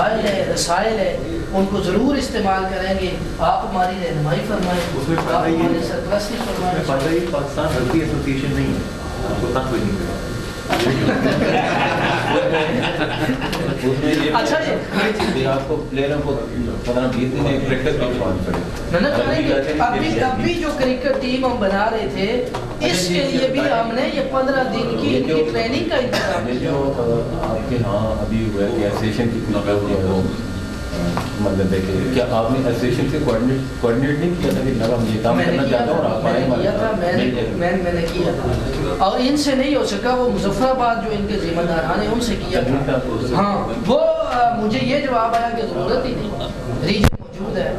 وسائل ہے، رسائل ہے، ان کو ضرور استعمال کریں گے. آپ ہماری رہنمائی فرمائیں، آپ ہماری سرپرستی فرمائیں. پاکستان رگبی ایسوسیشن نہیں ہے، آپ کو تک کوئی نہیں کرے. اچھا جی، آپ کو پلیئروں کو 15-20 دن ایک پریکٹس بھی کریں گے. ابھی جو کرکٹ ٹیم ہم بنا رہے تھے اس کے لیے بھی ہم نے یہ 15 دن کی ان کی ٹریننگ کا انتظام کیا. جو آپ کے ہاں ابھی ہوا ہے کہ ایسوسیشن کی مطلب ہے کہ کیا آپ نے ایسوسیشن سے کوآرڈینیٹ نہیں کیا تھا کہ جناب ہم یہ کام کرنا چاہتا ہوں اور آپ آئیں؟ میں نے کیا تھا اور ان سے نہیں ہو سکا. وہ مظفر آباد جو ان کے ذمہ داران ہیں ان سے کیا تھا. ہاں وہ مجھے یہ جواب آیا کہ ضرورت ہی نہیں، ریجن موجود ہے.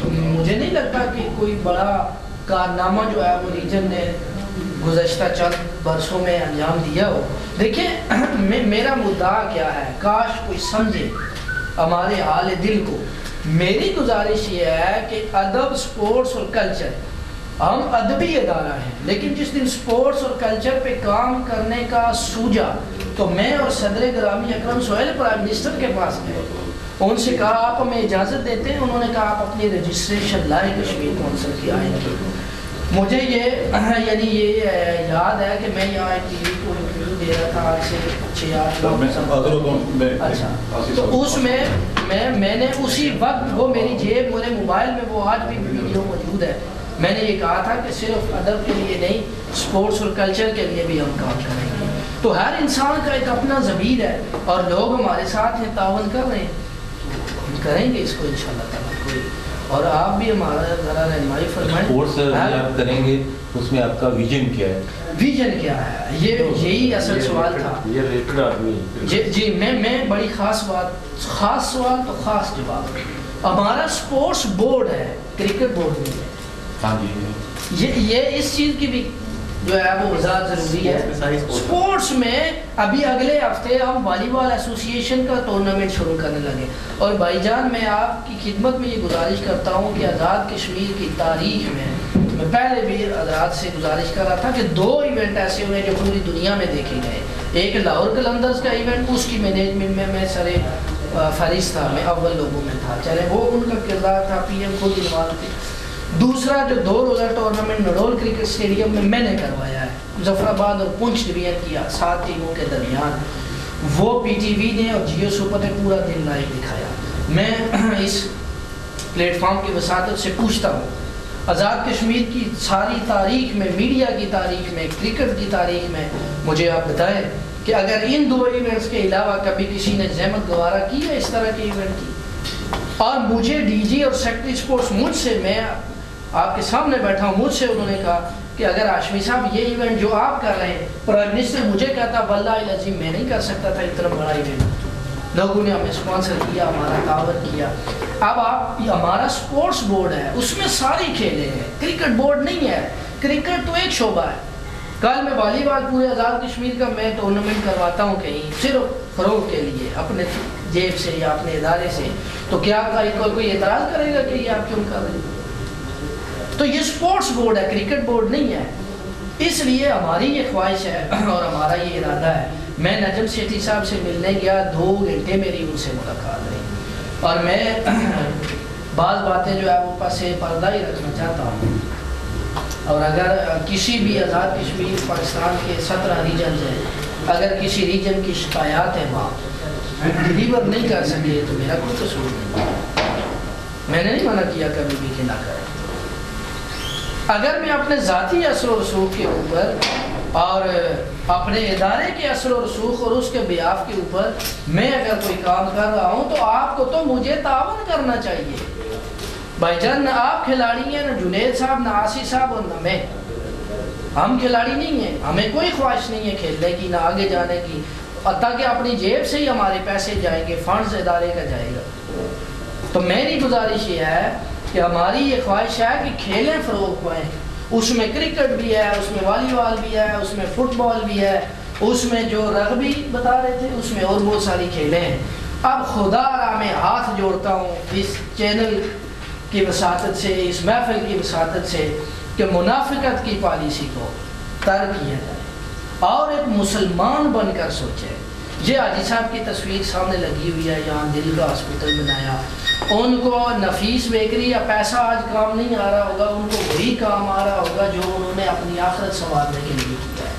مجھے نہیں لگتا کہ کوئی بڑا کارنامہ جو ہے وہ ریجن نے گزشتہ چند برسوں میں انجام دیا ہو. دیکھیں میرا مدعا کیا ہے، کاش کوئی سمجھے ہمارے حال دل کو. میری گزارش یہ ہے کہ ادب، سپورٹس اور کلچر، ہم ادبی ادارہ ہیں لیکن جس دن سپورٹس اور کلچر پہ کام کرنے کا سوجا تو میں اور صدر گرامی اکرم سہیل پرائم منسٹر کے پاس گئے. ان سے کہا آپ ہمیں اجازت دیتے ہیں؟ انہوں نے کہا آپ اپنی رجسٹریشن لائیں کشمیر کونسل کی آئیں گے. مجھے یہ یاد ہے کہ میں یہاں ایک ٹی وی کو انٹرویو دے رہا تھا آج سے 6-8 اچھا، تو اس میں میں نے اسی وقت وہ میری جیب میرے موبائل میں وہ آج بھی ویڈیو موجود ہے. میں نے یہ کہا تھا کہ صرف ادب کے لیے نہیں، سپورٹس اور کلچر کے لیے بھی ہم کام کریں گے. تو ہر انسان کا ایک اپنا ضمیر ہے اور لوگ ہمارے ساتھ ہیں، تعاون کر رہے ہیں، ہم کریں گے اس کو انشاءاللہ تعالی. اور آپ بھی ہمارا ذرا رہنمائی فرمائیں. کورس آپ کریں گے اس میں آپ کا ویژن کیا ہے؟ ویژن کیا ہے، یہی اصل سوال تھا. جی میں بڑی خاص سوال تو خاص جواب. ہمارا سپورٹس بورڈ ہے، کرکٹ بورڈ نہیں ہے. ہاں جی، یہ اس چیز کی بھی جو ہے وہ وضاحت ضروری ہے. سپورٹس میں ابھی اگلے ہفتے ہم والی بال ایسوسی ایشن کا ٹورنامنٹ شروع کرنے لگے. اور بھائی جان میں آپ کی خدمت میں یہ گزارش کرتا ہوں کہ آزاد کشمیر کی تاریخ میں پہلے بھی حضرات سے گزارش کر رہا تھا کہ 2 ایونٹ ایسے ہوئے جو پوری دنیا میں دیکھے گئے. ایک لاہور قلندرز کا ایونٹ، اس کی مینجمنٹ میں سر فہرست تھا، میں اول لوگوں میں تھا، چلے وہ ان کا کردار تھا، پی ایم خود انوالو تھے. دوسرا جو 2 روزہ ٹورنامنٹ نڈول کرکٹ اسٹیڈیم میں نے کروایا ہے، مظفر آباد اور پونچھ ڈویژن کیا 7 ٹیموں کے درمیان، وہ پی ٹی وی نے اور جیو سپر نے پورا دن لائیو دکھایا. میں اس پلیٹ فارم کی وساطت سے پوچھتا ہوں، آزاد کشمیر کی ساری تاریخ میں، میڈیا کی تاریخ میں، کرکٹ کی تاریخ میں مجھے آپ بتائیں کہ اگر ان 2 ایونٹس کے علاوہ کبھی کسی نے زحمت گوارا کی ہے اس طرح کے ایونٹ کی. اور مجھے ڈی جی اور سیکرٹری اسپورٹس مجھ سے، میں آپ کے سامنے بیٹھا ہوں، مجھ سے انہوں نے کہا کہ اگر ہاشمی صاحب یہ ایونٹ جو آپ کر رہے ہیں، پرائم منسٹر مجھے کہتا واللہ العظیم میں نہیں کر سکتا تھا اتنا بڑا ایونٹ. لوگوں نے ہمیں اسپانسر کیا، ہمارا تعاون کیا. اب آپ ہمارا سپورٹس بورڈ ہے، اس میں ساری کھیلیں ہیں، کرکٹ بورڈ نہیں ہے. کرکٹ تو ایک شعبہ ہے. کل میں والی بال پورے آزاد کشمیر کا میں ٹورنامنٹ کرواتا ہوں کہیں صرف فروغ کے لیے اپنے جیب سے یا اپنے ادارے سے، تو کیا کوئی اعتراض کرے گا کہ یہ آپ کیوں کر رہے ہیں؟ تو یہ سپورٹس بورڈ ہے، کرکٹ بورڈ نہیں ہے. اس لیے ہماری یہ خواہش ہے اور ہمارا یہ ارادہ ہے. میں نجم سیٹھی صاحب سے ملنے گیا، 2 گھنٹے میری ان سے ملاقات رہی اور میں بعض باتیں جو ہے وہ پاسے پردہ ہی رکھنا چاہتا ہوں. اور اگر کسی بھی آزاد کشمیر پاکستان کے 17 ریجنز ہیں، اگر کسی ریجن کی شکایات ہیں وہاں ڈلیور نہیں کر سکے تو میرا کوئی قصور نہیں. میں نے نہیں منع کیا کبھی بھی کہ نہ کریں. اگر میں اپنے ذاتی اثر و رسوخ کے اوپر اور اپنے ادارے کے اثر و رسوخ اور اس کے بیاف کے اوپر میں اگر کوئی کام کر رہا ہوں تو آپ کو تو مجھے تعاون کرنا چاہیے. بھائی جان، نہ آپ کھلاڑی ہیں، نہ جنید صاحب، نہ آسی صاحب اور نہ میں. ہم کھلاڑی نہیں ہیں، ہمیں کوئی خواہش نہیں ہے کھیلنے کی، نہ آگے جانے کی، تاکہ اپنی جیب سے ہی ہمارے پیسے جائیں گے، فنڈز ادارے کا جائے گا. تو میری گزارش یہ ہے کہ ہماری یہ خواہش ہے کہ کھیلیں فروغ پائیں. اس میں کرکٹ بھی ہے، اس میں والی بال بھی ہے، اس میں فٹ بال بھی ہے، اس میں جو رگبی بتا رہے تھے اس میں اور بہت ساری کھیلیں ہیں. اب خدا را میں ہاتھ جوڑتا ہوں اس چینل کی وساطت سے، اس محفل کی وساطت سے، کہ منافقت کی پالیسی کو ترک کیا جائے اور ایک مسلمان بن کر سوچے. یہ حاجی صاحب کی تصویر سامنے لگی ہوئی ہے، یہاں دل کا ہاسپٹل بنایا. ان کو نفیس بیکری یا پیسہ آج کام نہیں آ رہا ہوگا، ان کو وہی کام آ رہا ہوگا جو انہوں نے اپنی آخرت سنوارنے کے لیے کیا ہے.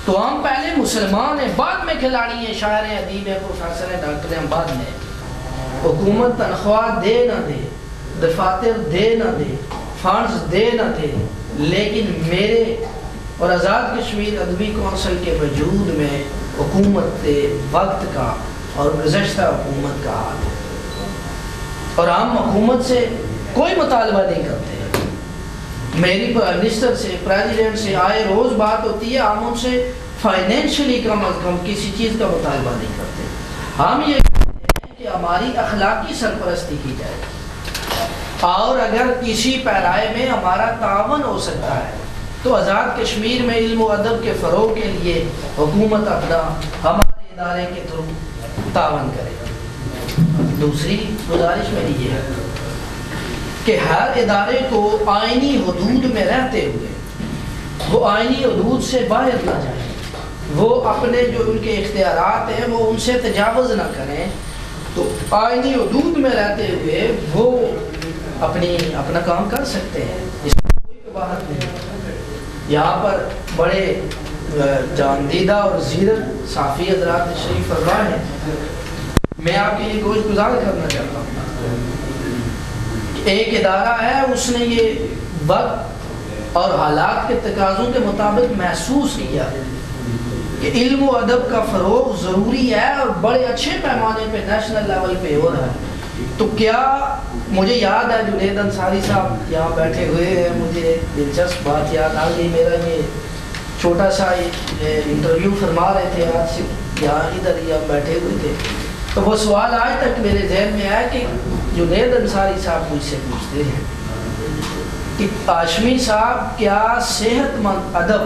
تو ہم پہلے مسلمان ہیں، بعد میں کھلاڑی ہیں، شاعر ہیں، ادیب ہیں، پروفیسر ہیں، ڈاکٹر ہیں، بعد میں. حکومت تنخواہ دے نہ دے، دفاتر دے نہ دے، فنڈز دے نہ دے، لیکن میرے اور آزاد کشمیر ادبی کونسل کے وجود میں حکومت وقت کا اور گزشتہ حکومت کا حال ہے. اور ہم حکومت سے کوئی مطالبہ نہیں کرتے. میری پرائم منسٹر سے، پریزیڈنٹ سے آئے روز بات ہوتی ہے، ہم ان سے فائنینشلی کم از کم کسی چیز کا مطالبہ نہیں کرتے. ہم یہ کہتے ہیں کہ ہماری اخلاقی سرپرستی کی جائے، اور اگر کسی پیرائے میں ہمارا تعاون ہو سکتا ہے تو آزاد کشمیر میں علم و ادب کے فروغ کے لیے حکومت اپنا ہمارے ادارے کے تھرو تعاون کرے. دوسری گزارش میری یہ ہے کہ ہر ادارے کو آئینی حدود میں رہتے ہوئے وہ آئینی حدود سے باہر نہ جائیں، وہ اپنے جو ان کے اختیارات ہیں وہ ان سے تجاوز نہ کریں. تو آئینی حدود میں رہتے ہوئے وہ اپنا کام کر سکتے ہیں، اس میں کوئی قباحت نہیں. یہاں پر بڑے جاندیدہ اور زیرک صحافی حضرات تشریف فرما ہیں. میں آپ کے لیے گوشت گزار کرنا چاہتا ہوں. ایک ادارہ ہے، اس نے یہ وقت اور حالات کے تقاضوں کے مطابق محسوس کیا کہ علم و ادب کا فروغ ضروری ہے اور بڑے اچھے پیمانے پہ نیشنل لیول پہ ہو رہا ہے. تو کیا مجھے یاد ہے جنید انصاری صاحب یہاں بیٹھے ہوئے ہیں، مجھے دلچسپ بات یاد آ گئی. میرا یہ چھوٹا سا انٹرویو فرما رہے تھے آج سے، یہاں ادھر ہی ہم بیٹھے ہوئے تھے، تو وہ سوال آج تک میرے ذہن میں آیا کہ جنید انصاری صاحب مجھ سے پوچھتے ہیں کہ ہاشمی صاحب کیا صحت مند ادب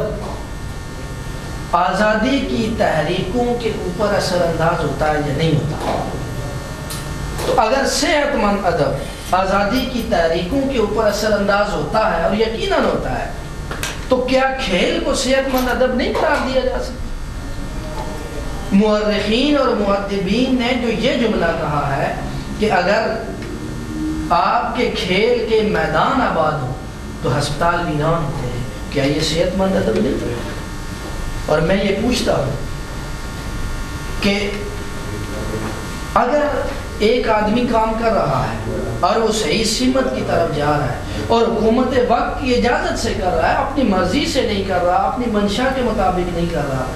آزادی کی تحریکوں کے اوپر اثر انداز ہوتا ہے یا نہیں ہوتا؟ تو اگر صحت مند ادب آزادی کی تحریکوں کے اوپر اثر انداز ہوتا ہے، اور یقیناً ہوتا ہے، تو کیا کھیل کو صحت مند ادب نہیں قرار دیا جا سکتا؟ مورخین اور مؤدبین نے جو یہ جملہ کہا ہے کہ اگر آپ کے کھیل کے میدان آباد ہوں تو ہسپتال ویران ہوتے ہیں، کیا یہ صحت مند ادب نہیں؟ اور میں یہ پوچھتا ہوں کہ اگر ایک آدمی کام کر رہا ہے اور وہ صحیح سمت کی طرف جا رہا ہے اور حکومت وقت کی اجازت سے کر رہا ہے، اپنی مرضی سے نہیں کر رہا، اپنی منشا کے مطابق نہیں کر رہا،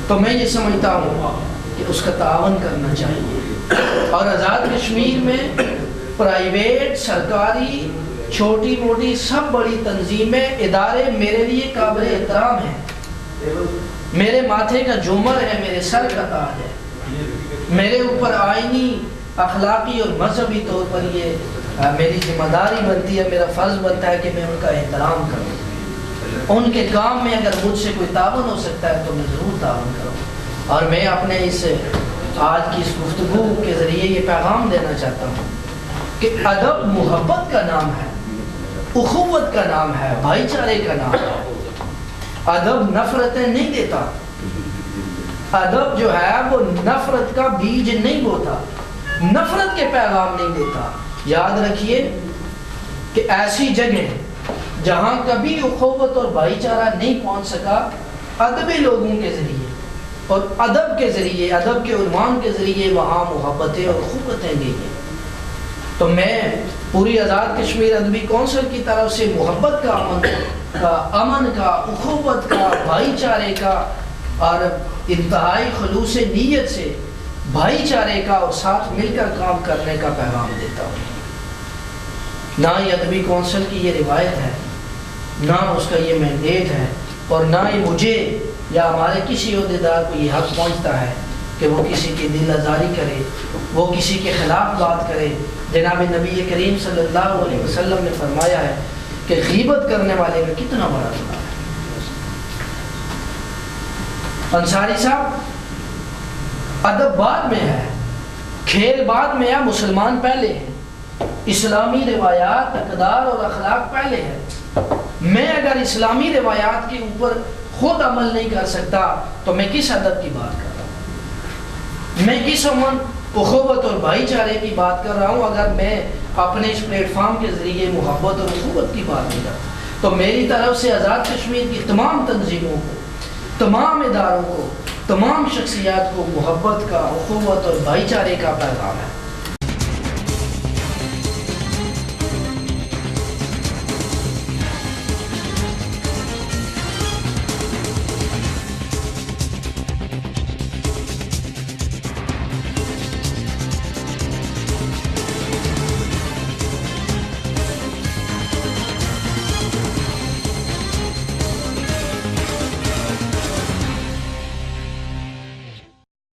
تو میں یہ سمجھتا ہوں کہ اس کا تعاون کرنا چاہیے. اور آزاد کشمیر میں پرائیویٹ، سرکاری، چھوٹی موٹی سب بڑی تنظیمیں، ادارے میرے لیے قابل احترام ہیں، میرے ماتھے کا جومر ہے، میرے سر کا تاج ہے. میرے اوپر آئینی، اخلاقی اور مذہبی طور پر یہ میری ذمہ داری بنتی ہے، میرا فرض بنتا ہے کہ میں ان کا احترام کروں. ان کے کام میں اگر مجھ سے کوئی تعاون ہو سکتا ہے تو میں ضرور تعاون کروں. اور میں اپنے اس آج کی اس گفتگو کے ذریعے یہ پیغام دینا چاہتا ہوں کہ ادب محبت کا نام ہے، اخوت کا نام ہے، بھائی چارے کا نام ہے. ادب نفرتیں نہیں دیتا، ادب جو ہے وہ نفرت کا بیج نہیں بوتا، نفرت کے پیغام نہیں دیتا. یاد رکھیے کہ ایسی جگہ جہاں کبھی اخوت اور بھائی چارہ نہیں پہنچ سکا، ادبی لوگوں کے ذریعے اور ادب کے ذریعے، ادب کے عنوان کے ذریعے وہاں محبتیں اور اخوتیں گئی ہیں. تو میں پوری آزاد کشمیر ادبی کونسل کی طرف سے محبت کا، امن کا، اخوت کا، بھائی چارے کا اور انتہائی خلوص نیت سے بھائی چارے کا اور ساتھ مل کر کام کرنے کا پیغام دیتا ہوں. نہ ہی ادبی کونسل کی یہ روایت ہے، نہ اس کا یہ مینڈیٹ ہے، اور نہ ہی مجھے یا ہمارے کسی عہدیدار کو یہ حق پہنچتا ہے کہ وہ کسی کی دل آزاری کرے، وہ کسی کے خلاف بات کرے. جناب نبی کریم صلی اللہ علیہ وسلم نے فرمایا ہے کہ غیبت کرنے والے کا کتنا بڑا گناہ ہے. انصاری صاحب، ادب بعد میں ہے، کھیل بعد میں ہے، مسلمان پہلے ہیں، اسلامی روایات، اقدار اور اخلاق پہلے ہے. میں اگر اسلامی روایات کے اوپر خود عمل نہیں کر سکتا تو میں کس ادب کی بات کر رہا ہوں؟ میں اس امن اخوت اور بھائی چارے کی بات کر رہا ہوں. اگر میں اپنے اس پلیٹ فارم کے ذریعے محبت اور اخوت کی بات نہیں کرتا تو میری طرف سے آزاد کشمیر کی تمام تنظیموں کو, تمام اداروں کو, تمام شخصیات کو محبت کا, اخوت اور بھائی چارے کا پیغام ہے.